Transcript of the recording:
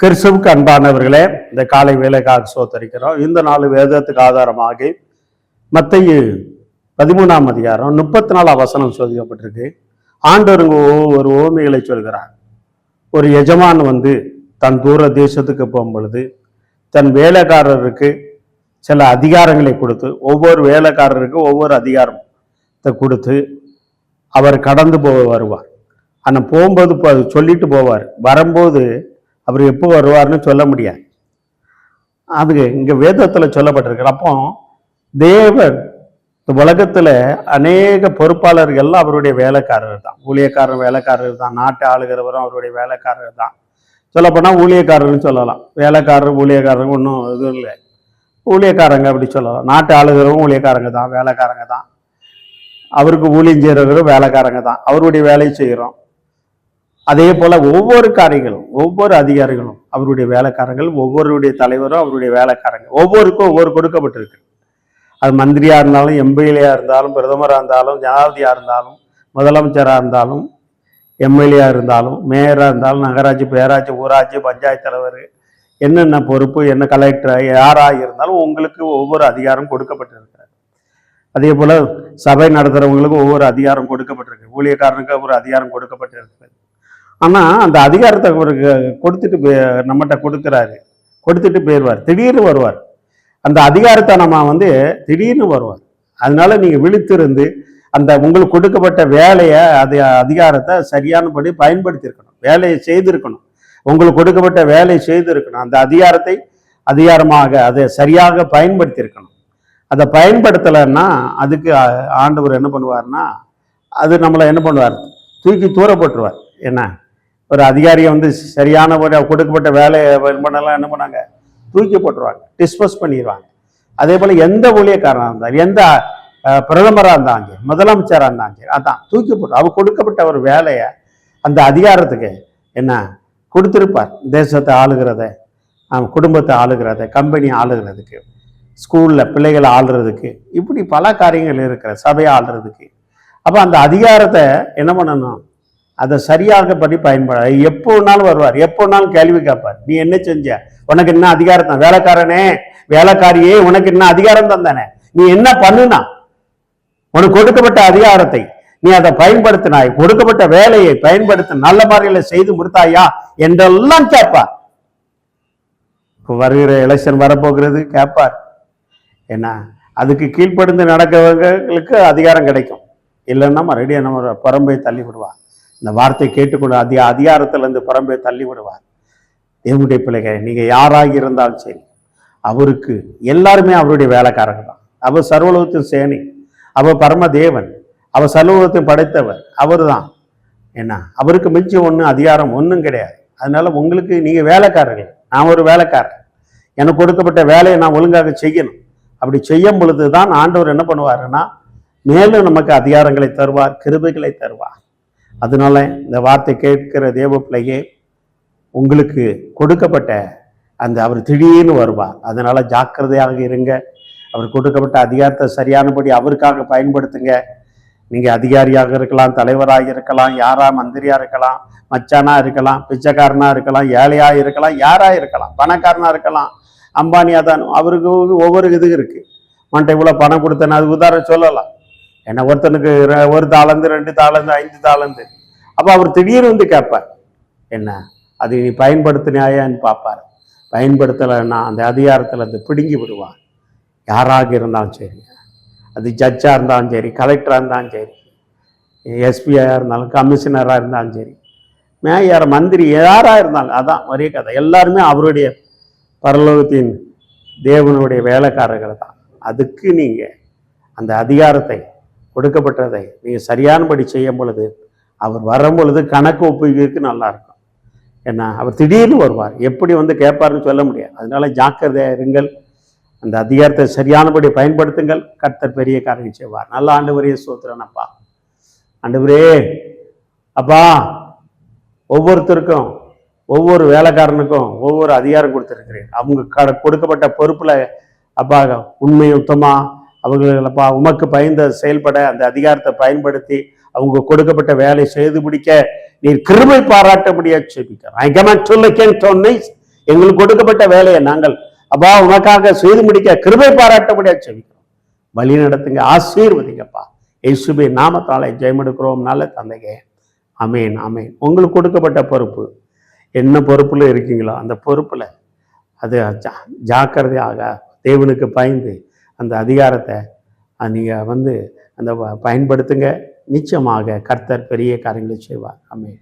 கிறிஸ்துவுக்கு அன்பானவர்களே, இந்த காலை வேலைக்காக சோத்தரிக்கிறோம். இந்த நாலு வேதத்துக்கு ஆதாரமாகி மத்தேயு 13ஆம் அதிகாரம் 34ஆம் வசனம் சோதிக்கப்பட்டிருக்கு. ஆண்டவருங்க ஒரு ஓமைகளை சொல்கிறார். ஒரு எஜமான் தன் தூர தேசத்துக்கு போகும் பொழுது தன் வேலைக்காரருக்கு சில அதிகாரங்களை கொடுத்து, ஒவ்வொரு வேலைக்காரருக்கும் ஒவ்வொரு அதிகாரத்தை கொடுத்து அவர் கடந்து வருவார். ஆனால் போகும்போது சொல்லிட்டு போவார், வரும்போது அவர் எப்போ வருவார்னு சொல்ல முடியாது. அது இங்க வேதத்துல சொல்லப்பட்டிருக்கு. அப்போ தேவன் உலகத்துல அநேக பொறுப்பாளர்கள்லாம் அவருடைய வேலைக்காரர் தான். ஊழியக்காரர் வேலைக்காரர் தான், நாட்டை ஆளுகிறவரும் அவருடைய வேலைக்காரர் தான். சொல்லப்போனா ஊழியக்காரர்னு சொல்லலாம். வேலைக்காரர் ஊழியக்காரர் ஒன்றும் இதுவும் இல்லை, ஊழியக்காரங்க அப்படி சொல்லலாம். நாட்டை ஆளுகிறவரும் ஊழியக்காரங்க தான், வேலைக்காரங்க தான். அவருக்கு ஊழியம் செய்கிறவரும் வேலைக்காரங்க தான், அவருடைய வேலையை செய்கிறோம். அதே போல ஒவ்வொரு காரியங்களும் ஒவ்வொரு அதிகாரிகளும் அவருடைய வேலைக்காரங்கள், ஒவ்வொருடைய தலைவரும் அவருடைய வேலைக்காரங்க. ஒவ்வொருக்கும் ஒவ்வொரு கொடுக்கப்பட்டிருக்கு. அது மந்திரியா இருந்தாலும், எம்எல்ஏயா இருந்தாலும், பிரதமராக இருந்தாலும், ஜனாதிபதியா இருந்தாலும், முதலமைச்சராக இருந்தாலும், எம்எல்ஏயா இருந்தாலும், மேயராக இருந்தாலும், நகராட்சி, பேராட்சி, ஊராட்சி, பஞ்சாயத்து தலைவர், என்னென்ன பொறுப்பு, என்ன கலெக்டர், யாராக இருந்தாலும் உங்களுக்கு ஒவ்வொரு அதிகாரம் கொடுக்கப்பட்டிருக்கிறார். அதே போல சபை நடத்துறவங்களுக்கு ஒவ்வொரு அதிகாரம் கொடுக்கப்பட்டிருக்கு. ஊழியக்காரனுக்கு ஒரு அதிகாரம் கொடுக்கப்பட்டிருக்கிறது. ஆனா அந்த அதிகாரத்தை அவருக்கு கொடுத்துட்டு நம்மகிட்ட கொடுக்குறாரு, கொடுத்துட்டு போயிடுவார். திடீர்னு வருவார். அந்த அதிகாரத்தை நம்ம திடீர்னு வருவார். அதனால நீங்க விழித்திருந்து அந்த உங்களுக்கு கொடுக்கப்பட்ட வேலையை, அதிகாரத்தை சரியானபடி பயன்படுத்தியிருக்கணும், வேலையை செய்திருக்கணும். உங்களுக்கு கொடுக்கப்பட்ட வேலையை செய்திருக்கணும். அந்த அதிகாரத்தை அதிகாரமாக அதை சரியாக பயன்படுத்தியிருக்கணும். அதை பயன்படுத்தலைன்னா அதுக்கு ஆண்டவர் என்ன பண்ணுவார்னா, அது நம்மளை என்ன பண்ணுவார், தூக்கி தூரப்பட்டுருவார். என்ன, ஒரு அதிகாரியை சரியான கொடுக்கப்பட்ட வேலையை பண்ணலாம் என்ன பண்ணாங்க, தூக்கி போட்டுருவாங்க, டிஸ்போஸ் பண்ணிடுவாங்க. அதே போல எந்த ஊழியக்காரனாக இருந்தாலும், எந்த பிரதமராக இருந்தாலும் சரி, முதலமைச்சராக இருந்தாலும் சரி, அதான் தூக்கி போட்டு அவர் கொடுக்கப்பட்ட ஒரு வேலையை அந்த அதிகாரத்துக்கு என்ன கொடுத்துருப்பார். தேசத்தை ஆளுகிறத, குடும்பத்தை ஆளுகிறத, கம்பெனி ஆளுகிறதுக்கு, ஸ்கூலில் பிள்ளைகளை ஆளுறதுக்கு, இப்படி பல காரியங்கள் இருக்கிற, சபையை ஆளுறதுக்கு. அப்போ அந்த அதிகாரத்தை என்ன பண்ணணும், அதை சரியாக படி பயன்பட. எப்போனாலும் வருவார், எப்போனாலும் கேள்வி கேட்பார். நீ என்ன செஞ்ச, உனக்கு என்ன அதிகாரம் தான், வேலைக்காரனே வேலைக்காரியே உனக்கு என்ன அதிகாரம் தந்தானே, நீ என்ன பண்ணுனா, உனக்கு கொடுக்கப்பட்ட அதிகாரத்தை நீ அதை பயன்படுத்தினாய், கொடுக்கப்பட்ட வேலையை பயன்படுத்த நல்ல முறையில செய்து முடித்தாயா என்றெல்லாம் கேட்பார். வருகிற எலெக்ஷன் வரப்போகிறது, கேட்பார். என்ன, அதுக்கு கீழ்ப்படுந்து நடக்கிறவங்களுக்கு அதிகாரம் கிடைக்கும். இல்லைன்னா மறுபடியும் நம்ம புறம்பை தள்ளி விடுவார். இந்த வார்த்தை கேட்டுக்கொண்டு அதிகாரத்திலிருந்து புறம்பே தள்ளி விடுவார். தேவனுடைய பிள்ளைகள், நீங்க யாராக இருந்தாலும் சரி, அவருக்கு எல்லாருமே அவருடைய வேலைக்காரங்க தான். அவர் சர்வலோகத்தின் சேனை, அவர் பரம தேவன், அவர் சர்வலோகத்தையும் படைத்தவர் அவர் தான். என்ன, அவருக்கு மிச்சம் அதிகாரம் ஒன்றும் கிடையாது. அதனால உங்களுக்கு நீங்க வேலைக்காரர்கள், நான் ஒரு வேலைக்காரன், எனக்கு கொடுக்கப்பட்ட வேலையை நான் ஒழுங்காக செய்யணும். அப்படி செய்யும் பொழுது தான் ஆண்டவர் என்ன பண்ணுவாருன்னா, மேலும் நமக்கு அதிகாரங்களை தருவார், கிருபைகளை தருவார். அதனால இந்த வார்த்தை கேட்கிற தேவ பிள்ளையே, உங்களுக்கு கொடுக்கப்பட்ட அந்த அவர் திடீர்னு வருவார். அதனால ஜாக்கிரதையாக இருங்க. அவர் கொடுக்கப்பட்ட அதிகாரத்தை சரியானபடி அவருக்காக பயன்படுத்துங்க. நீங்க அதிகாரியாக இருக்கலாம், தலைவராக இருக்கலாம், யாரா மந்திரியா இருக்கலாம், மச்சானா இருக்கலாம், பிச்சைக்காரனா இருக்கலாம், ஏழையா இருக்கலாம், யாரா இருக்கலாம், பணக்காரனா இருக்கலாம், அம்பானியா தான். அவருக்கு ஒவ்வொரு இது இருக்கு. மன்ட்ட இவ்வளவு பணம் கொடுத்தேன்னு அது உதாரணம் சொல்லலாம். ஏன்னா ஒருத்தனுக்கு ஒரு தாளந்து, 2 தாளந்து, 5 தாளந்து. அப்போ அவர் திடீர்னு கேட்பார், என்ன அது நீ பயன்படுத்தினாயான்னு பார்ப்பார். பயன்படுத்தலைன்னா அந்த அதிகாரத்தில் பிடுங்கி விடுவார். யாராக இருந்தாலும் சரி, அது ஜட்ஜாக இருந்தாலும் சரி, கலெக்டராக இருந்தாலும் சரி, எஸ்பியாக இருந்தாலும், கமிஷனராக இருந்தாலும் சரி, மேயர், மந்திரி, யாராக இருந்தாலும், அதான் ஒரே கதை. எல்லாருமே அவருடைய பரலோகத்தின் தேவனுடைய வேலைக்காரர்கள் தான். அதுக்கு நீங்கள் அந்த அதிகாரத்தை கொடுக்கப்பட்டதை நீங்கள் சரியானபடி செய்யும் பொழுது, அவர் வரும் பொழுது கணக்கு ஒப்புகைக்கு நல்லா இருக்கும். ஏன்னா அவர் திடீர்னு வருவார், எப்படி கேட்பாருன்னு சொல்ல முடியாது. அதனால ஜாக்கிரதையாக இருங்கள், அந்த அதிகாரத்தை சரியானபடி பயன்படுத்துங்கள். கர்த்தர் பெரிய காரியம் செய்வார். நல்ல ஆண்டவரே ஸ்தோத்திரம் அப்பா. ஆண்டவரே அப்பா, ஒவ்வொருத்தருக்கும் ஒவ்வொரு வேலைக்காரனுக்கும் ஒவ்வொரு அதிகாரம் கொடுத்துருக்கிறேன். அவங்க கொடுக்கப்பட்ட பொறுப்புல அப்பா உண்மை உத்தமா அவங்களப்பா உமக்கு பயந்த செயல்பட அந்த அதிகாரத்தை பயன்படுத்தி அவங்க கொடுக்கப்பட்ட வேலை செய்து முடிக்க நீர் கிருபை பாராட்ட முடியாது. எங்களுக்கு கொடுக்கப்பட்ட வேலையை நாங்கள் அப்பா உனக்காக செய்து முடிக்க கிருபை பாராட்டபடியா செபிக்கிறோம். வழி நடத்துங்க, ஆசீர்வதிங்கப்பா. இயேசுவே நாமத்தாலே ஜெயமெடுக்கிறோம் நல்ல தந்தையே. ஆமேன் ஆமேன். உங்களுக்கு கொடுக்கப்பட்ட பொறுப்பு, என்ன பொறுப்புல இருக்கீங்களோ அந்த பொறுப்புல அது ஜாக்கிரதையாக தேவனுக்கு பயந்து அந்த அதிகாரத்தை நீங்கள் அந்த பயன்படுத்துங்க. நிச்சயமாக கர்த்தர் பெரிய காரியங்களை செய்வார். ஆமென்.